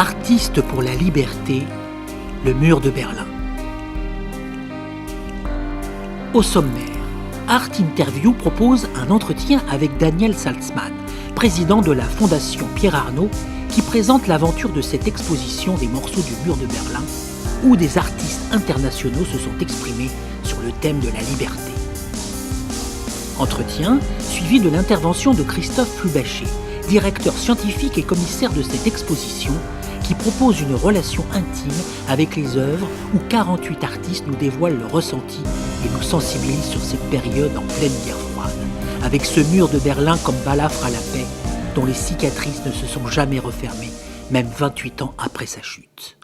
Artistes pour la liberté, le mur de Berlin. Au sommaire, Art Interview propose un entretien avec Daniel Salzman, président de la Fondation Pierre Arnaud, qui présente l'aventure de cette exposition des morceaux du mur de Berlin, où des artistes internationaux se sont exprimés sur le thème de la liberté. Entretien suivi de l'intervention de Christophe Flubachet, directeur scientifique et commissaire de cette exposition, qui propose une relation intime avec les œuvres où 48 artistes nous dévoilent leur ressenti et nous sensibilisent sur cette période en pleine guerre froide, avec ce mur de Berlin comme balafre à la paix, dont les cicatrices ne se sont jamais refermées, même 28 ans après sa chute.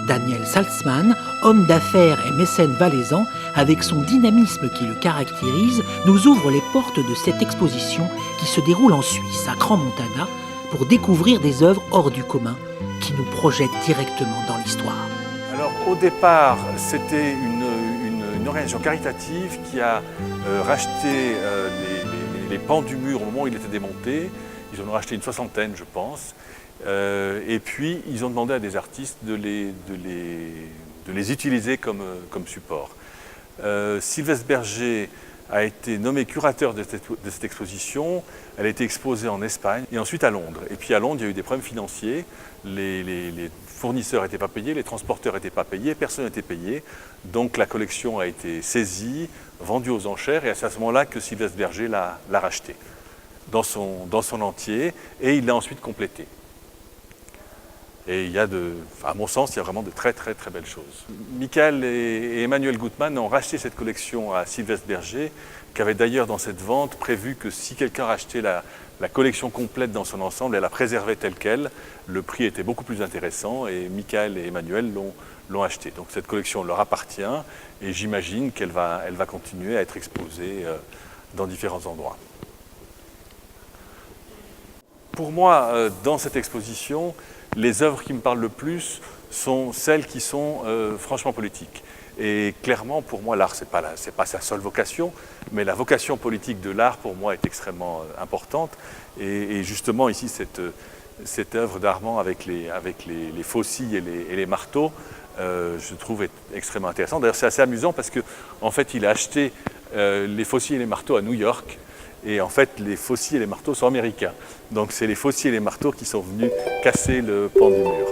Daniel Salzman, homme d'affaires et mécène valaisan, avec son dynamisme qui le caractérise, nous ouvre les portes de cette exposition qui se déroule en Suisse, à Crans-Montana, pour découvrir des œuvres hors du commun qui nous projettent directement dans l'histoire. Alors au départ, c'était une organisation caritative qui a racheté les pans du mur au moment où il était démonté. Ils en ont racheté une soixantaine, je pense. Et puis, ils ont demandé à des artistes de les utiliser comme support. Sylvestre Berger a été nommé curateur de cette exposition. Elle a été exposée en Espagne et ensuite à Londres. Et puis à Londres, il y a eu des problèmes financiers. Les fournisseurs n'étaient pas payés, les transporteurs n'étaient pas payés, personne n'était payé. Donc la collection a été saisie, vendue aux enchères, et c'est à ce moment-là que Sylvestre Berger l'a rachetée dans son entier, et il l'a ensuite complétée. Et il y a à mon sens, il y a vraiment de très très très belles choses. Michael et Emmanuel Gutmann ont racheté cette collection à Sylvestre Berger, qui avait d'ailleurs dans cette vente prévu que si quelqu'un rachetait la collection complète dans son ensemble, elle la préservait telle qu'elle. Le prix était beaucoup plus intéressant et Michael et Emmanuel l'ont acheté. Donc cette collection leur appartient et j'imagine qu'elle va continuer à être exposée dans différents endroits. Pour moi, dans cette exposition, les œuvres qui me parlent le plus sont celles qui sont franchement politiques. Et clairement, pour moi, l'art, c'est pas sa seule vocation, mais la vocation politique de l'art, pour moi, est extrêmement importante. Et justement, ici, cette œuvre d'Armand avec les faucilles et les marteaux, je trouve extrêmement intéressante. D'ailleurs, c'est assez amusant parce qu'en fait, il a acheté les faucilles et les marteaux à New York. Et en fait, les faucilles et les marteaux sont américains. Donc c'est les faucilles et les marteaux qui sont venus casser le pan du mur.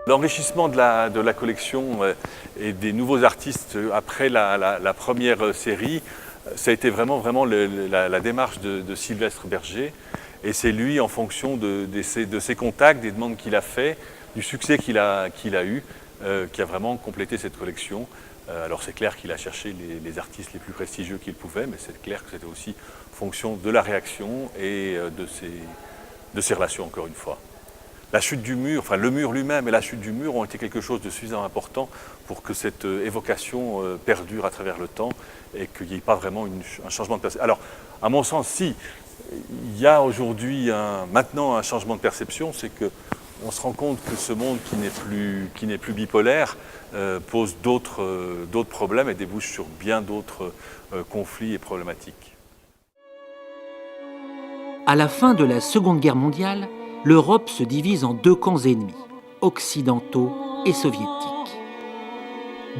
L'enrichissement de la collection et des nouveaux artistes après la première série, ça a été vraiment la démarche de Sylvestre Berger. Et c'est lui, en fonction de ses contacts, des demandes qu'il a fait, du succès qu'il a eu, qui a vraiment complété cette collection. Alors c'est clair qu'il a cherché les artistes les plus prestigieux qu'il pouvait, mais c'est clair que c'était aussi fonction de la réaction et de ses relations, encore une fois. La chute du mur, enfin le mur lui-même et la chute du mur ont été quelque chose de suffisamment important pour que cette évocation perdure à travers le temps et qu'il n'y ait pas vraiment un changement de perception. Alors, à mon sens, si, il y a aujourd'hui maintenant un changement de perception, c'est que on se rend compte que ce monde qui n'est plus bipolaire pose d'autres problèmes et débouche sur bien d'autres conflits et problématiques. À la fin de la Seconde Guerre mondiale, l'Europe se divise en deux camps ennemis, occidentaux et soviétiques.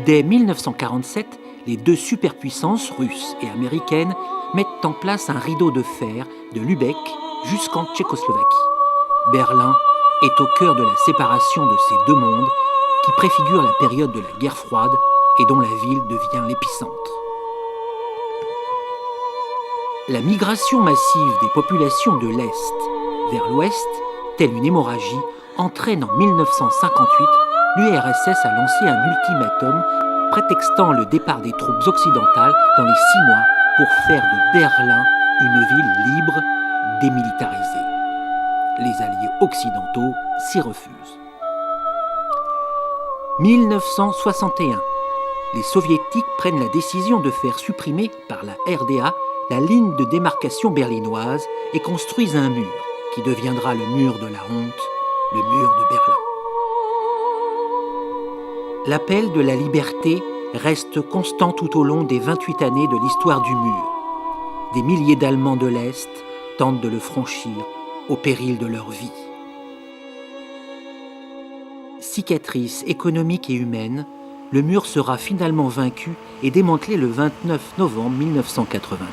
Dès 1947, les deux superpuissances, russes et américaines, mettent en place un rideau de fer de Lübeck jusqu'en Tchécoslovaquie. Berlin est au cœur de la séparation de ces deux mondes qui préfigure la période de la guerre froide et dont la ville devient l'épicentre. La migration massive des populations de l'Est vers l'Ouest, telle une hémorragie, entraîne en 1958 l'URSS à lancer un ultimatum prétextant le départ des troupes occidentales dans les 6 mois pour faire de Berlin une ville libre, démilitarisée. Les alliés occidentaux s'y refusent. 1961. Les soviétiques prennent la décision de faire supprimer par la RDA la ligne de démarcation berlinoise et construisent un mur qui deviendra le mur de la honte, le mur de Berlin. L'appel de la liberté reste constant tout au long des 28 années de l'histoire du mur. Des milliers d'Allemands de l'Est tentent de le franchir au péril de leur vie. Cicatrice économique et humaine, le mur sera finalement vaincu et démantelé le 29 novembre 1989.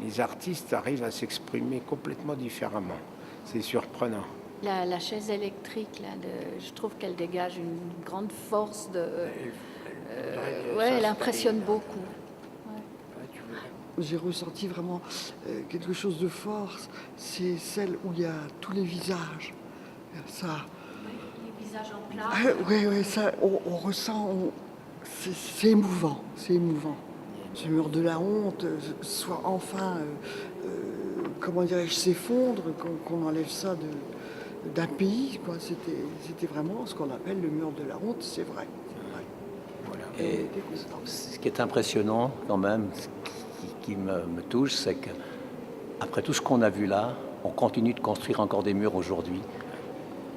Les artistes arrivent à s'exprimer complètement différemment. C'est surprenant. La chaise électrique, là, je trouve qu'elle dégage une grande force de... elle impressionne beaucoup. J'ai ressenti vraiment quelque chose de fort. C'est celle où il y a tous les visages. Ça. Les visages en plat. Oui, ça, on ressent. C'est émouvant. C'est émouvant. Ce mur de la honte soit enfin, comment dirais-je, s'effondre, qu'on enlève ça d'un pays, quoi. C'était vraiment ce qu'on appelle le mur de la honte, c'est vrai. Voilà. Et ce qui est impressionnant quand même, qui me touche, c'est qu'après tout ce qu'on a vu là, on continue de construire encore des murs aujourd'hui.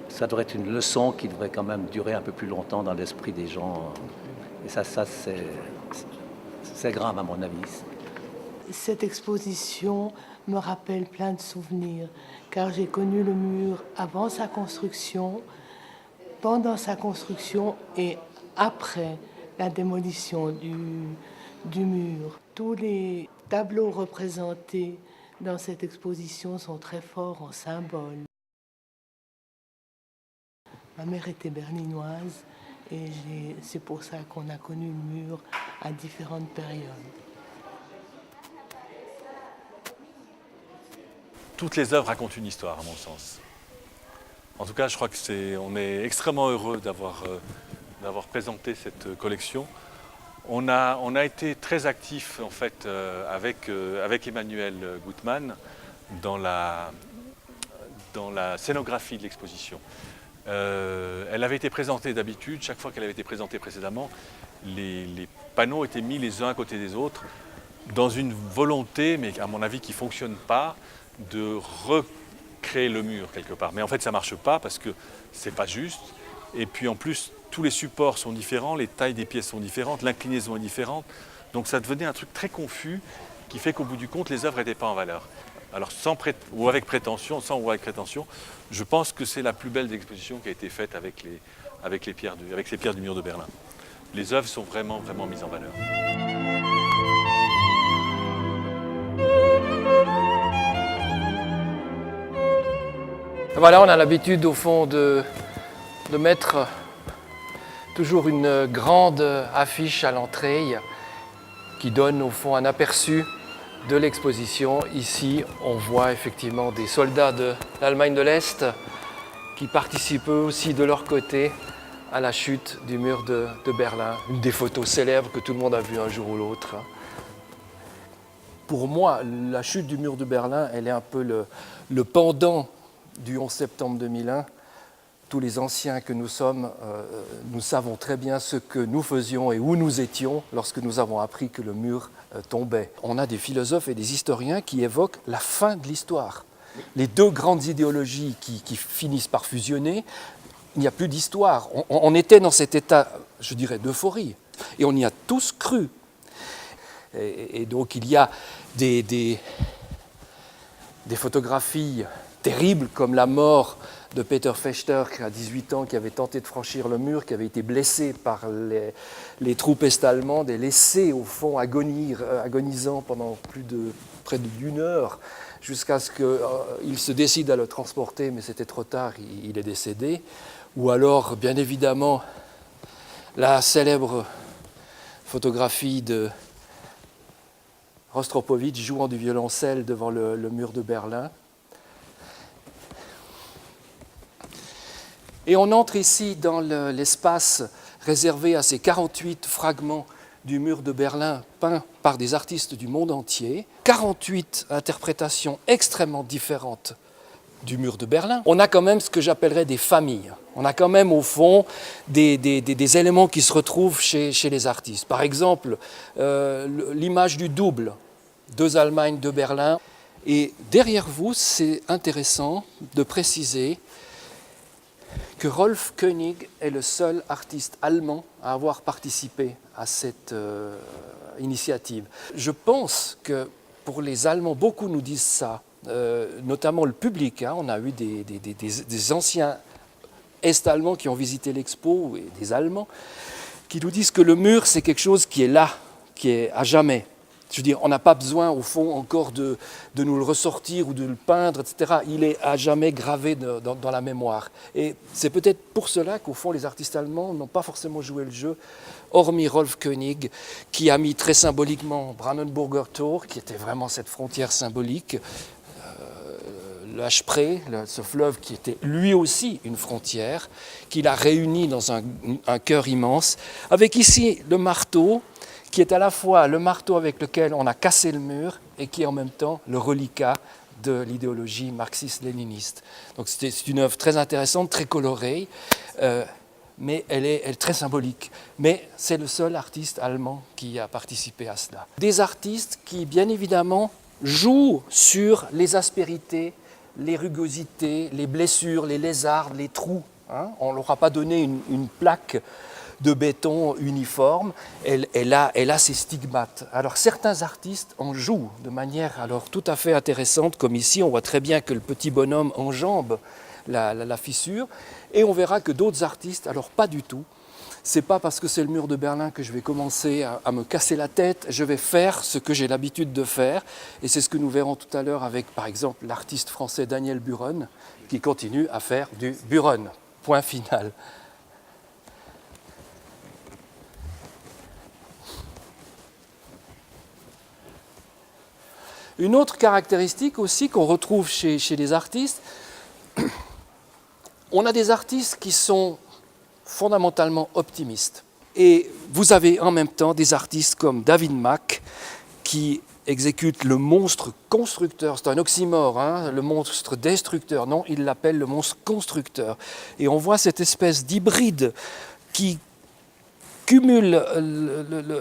Ça devrait être une leçon qui devrait quand même durer un peu plus longtemps dans l'esprit des gens. Et ça c'est grave à mon avis. Cette exposition me rappelle plein de souvenirs, car j'ai connu le mur avant sa construction, pendant sa construction et après la démolition du mur. Tous les tableaux représentés dans cette exposition sont très forts en symboles. Ma mère était berlinoise et c'est pour ça qu'on a connu le mur à différentes périodes. Toutes les œuvres racontent une histoire, à mon sens. En tout cas, je crois on est extrêmement heureux d'avoir présenté cette collection. On a été très actifs en fait avec Emmanuel Gutmann dans la scénographie de l'exposition. Elle avait été présentée d'habitude, chaque fois qu'elle avait été présentée précédemment, les panneaux étaient mis les uns à côté des autres dans une volonté, mais à mon avis qui ne fonctionne pas, de recréer le mur quelque part. Mais en fait ça ne marche pas parce que ce n'est pas juste. Et puis en plus, tous les supports sont différents, les tailles des pièces sont différentes, l'inclinaison est différente. Donc ça devenait un truc très confus qui fait qu'au bout du compte, les œuvres n'étaient pas en valeur. Alors sans avec prétention, je pense que c'est la plus belle exposition qui a été faite avec ces pierres du mur de Berlin. Les œuvres sont vraiment, vraiment mises en valeur. Voilà, on a l'habitude au fond de mettre toujours une grande affiche à l'entrée qui donne au fond un aperçu de l'exposition. Ici, on voit effectivement des soldats de l'Allemagne de l'Est qui participent eux aussi de leur côté à la chute du mur de Berlin. Une des photos célèbres que tout le monde a vues un jour ou l'autre. Pour moi, la chute du mur de Berlin, elle est un peu le pendant du 11 septembre 2001. Tous les anciens que nous sommes, nous savons très bien ce que nous faisions et où nous étions lorsque nous avons appris que le mur tombait. On a des philosophes et des historiens qui évoquent la fin de l'histoire. Les deux grandes idéologies qui finissent par fusionner, il n'y a plus d'histoire. On était dans cet état, je dirais, d'euphorie. Et on y a tous cru. Et donc il y a des photographies terribles comme la mort de Peter Fechter, qui a 18 ans, qui avait tenté de franchir le mur, qui avait été blessé par les troupes est-allemandes et laissé au fond agonisant pendant près d'une heure, jusqu'à ce qu'il se décide à le transporter, mais c'était trop tard, il est décédé. Ou alors, bien évidemment, la célèbre photographie de Rostropovitch jouant du violoncelle devant le mur de Berlin. Et on entre ici dans l'espace réservé à ces 48 fragments du mur de Berlin peints par des artistes du monde entier. 48 interprétations extrêmement différentes du mur de Berlin. On a quand même ce que j'appellerais des familles. On a quand même au fond des éléments qui se retrouvent chez les artistes. Par exemple, l'image du double, deux Allemagnes, deux Berlin. Et derrière vous, c'est intéressant de préciser que Rolf König est le seul artiste allemand à avoir participé à cette initiative. Je pense que pour les Allemands, beaucoup nous disent ça, notamment le public. On a eu des anciens Est-Allemands qui ont visité l'expo, et des Allemands, qui nous disent que le mur, c'est quelque chose qui est là, qui est à jamais. Je veux dire, on n'a pas besoin, au fond, encore de nous le ressortir ou de le peindre, etc. Il est à jamais gravé dans la mémoire. Et c'est peut-être pour cela qu'au fond, les artistes allemands n'ont pas forcément joué le jeu, hormis Rolf König, qui a mis très symboliquement Brandenburger Tor, qui était vraiment cette frontière symbolique, le Spree, ce fleuve qui était lui aussi une frontière, qu'il a réuni dans un cœur immense, avec ici le marteau, qui est à la fois le marteau avec lequel on a cassé le mur et qui est en même temps le reliquat de l'idéologie marxiste-léniniste. Donc c'est une œuvre très intéressante, très colorée, mais elle est très symbolique. Mais c'est le seul artiste allemand qui a participé à cela. Des artistes qui, bien évidemment, jouent sur les aspérités, les rugosités, les blessures, les lézardes, les trous. On ne leur a pas donné une plaque de béton uniforme, elle a ses stigmates. Alors certains artistes en jouent de manière alors tout à fait intéressante, comme ici, on voit très bien que le petit bonhomme enjambe la fissure, et on verra que d'autres artistes, alors pas du tout. C'est pas parce que c'est le mur de Berlin que je vais commencer à me casser la tête, je vais faire ce que j'ai l'habitude de faire, et c'est ce que nous verrons tout à l'heure avec, par exemple, l'artiste français Daniel Buron, qui continue à faire du Buron. Point final. Une autre caractéristique aussi qu'on retrouve chez les artistes, on a des artistes qui sont fondamentalement optimistes. Et vous avez en même temps des artistes comme David Mack qui exécute le monstre constructeur. C'est un oxymore, le monstre destructeur. Non, il l'appelle le monstre constructeur. Et on voit cette espèce d'hybride qui cumule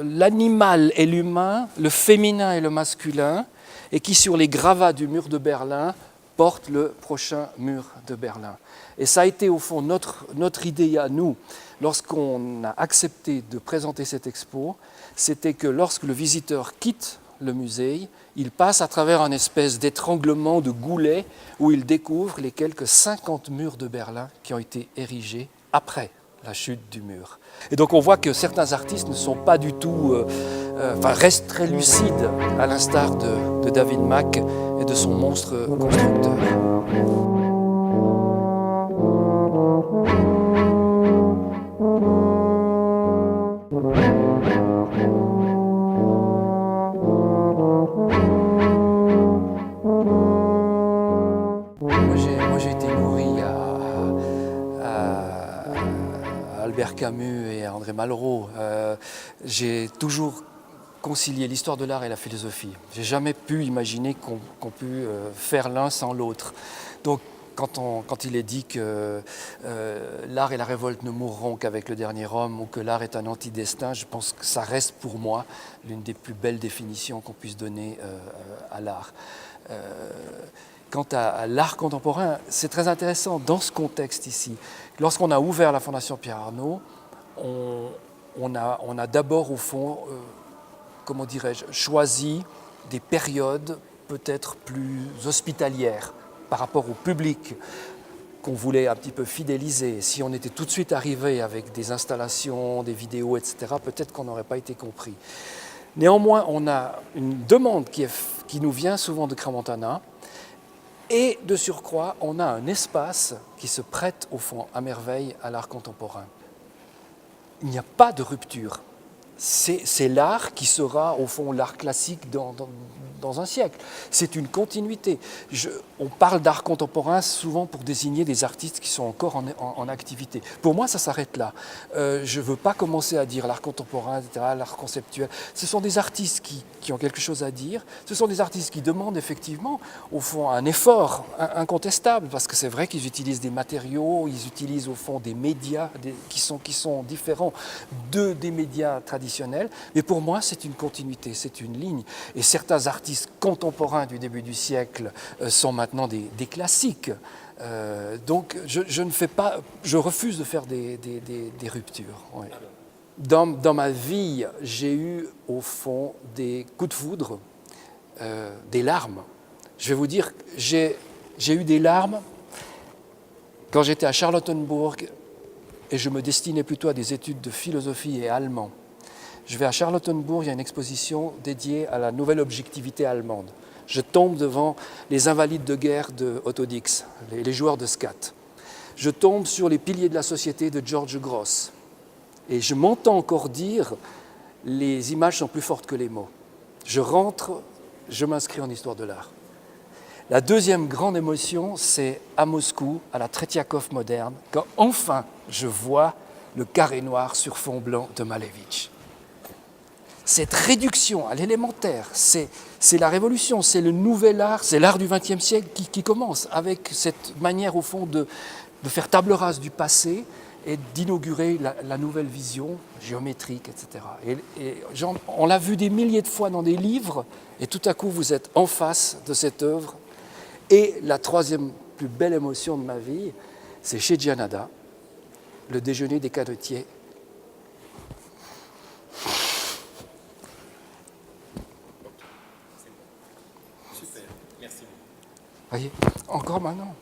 l'animal et l'humain, le féminin et le masculin, et qui, sur les gravats du mur de Berlin, porte le prochain mur de Berlin. Et ça a été, au fond, notre idée à nous, lorsqu'on a accepté de présenter cette expo, c'était que lorsque le visiteur quitte le musée, il passe à travers un espèce d'étranglement de goulet où il découvre les quelques 50 murs de Berlin qui ont été érigés après la chute du mur. Et donc on voit que certains artistes ne sont pas du tout, restent très lucides, à l'instar de David Mack et de son monstre constructeur. Moi j'ai été nourri Albert Camus et André Malraux. J'ai toujours concilié l'histoire de l'art et la philosophie. J'ai jamais pu imaginer qu'on peut faire l'un sans l'autre. Donc, quand il est dit que l'art et la révolte ne mourront qu'avec le dernier homme ou que l'art est un antidestin, je pense que ça reste pour moi l'une des plus belles définitions qu'on puisse donner à l'art. Quant à l'art contemporain, c'est très intéressant dans ce contexte ici. Lorsqu'on a ouvert la Fondation Pierre Arnaud, on a d'abord au fond, comment dirais-je, choisi des périodes peut-être plus hospitalières par rapport au public qu'on voulait un petit peu fidéliser. Si on était tout de suite arrivé avec des installations, des vidéos, etc., peut-être qu'on n'aurait pas été compris. Néanmoins, on a une demande qui nous vient souvent de Crans-Montana, et de surcroît, on a un espace qui se prête au fond à merveille à l'art contemporain. Il n'y a pas de rupture. C'est l'art qui sera au fond l'art classique dans un siècle. C'est une continuité. On parle d'art contemporain souvent pour désigner des artistes qui sont encore en activité. Pour moi, ça s'arrête là. Je ne veux pas commencer à dire l'art contemporain, etc., l'art conceptuel. Ce sont des artistes qui ont quelque chose à dire. Ce sont des artistes qui demandent effectivement, au fond, un effort incontestable, parce que c'est vrai qu'ils utilisent des matériaux, ils utilisent au fond des médias qui sont différents des médias traditionnels. Mais pour moi, c'est une continuité, c'est une ligne. Et certains artistes contemporains du début du siècle sont maintenant des classiques. Donc je refuse de faire des ruptures. Ouais. Dans ma vie, j'ai eu au fond des coups de foudre, des larmes. Je vais vous dire, j'ai eu des larmes quand j'étais à Charlottenbourg et je me destinais plutôt à des études de philosophie et allemand. Je vais à Charlottenbourg, il y a une exposition dédiée à la nouvelle objectivité allemande. Je tombe devant les invalides de guerre de Otto Dix, les joueurs de skat. Je tombe sur les piliers de la société de George Gross. Et je m'entends encore dire « les images sont plus fortes que les mots ». Je rentre, je m'inscris en histoire de l'art. La deuxième grande émotion, c'est à Moscou, à la Tretiakov moderne, quand enfin je vois le carré noir sur fond blanc de Malevich. Cette réduction à l'élémentaire, c'est la révolution, c'est le nouvel art, c'est l'art du XXe siècle qui commence avec cette manière au fond de faire table rase du passé et d'inaugurer la nouvelle vision géométrique, etc. On l'a vu des milliers de fois dans des livres et tout à coup vous êtes en face de cette œuvre. Et la troisième plus belle émotion de ma vie, c'est chez Gianada, le déjeuner des canotiers. Voyez, encore maintenant.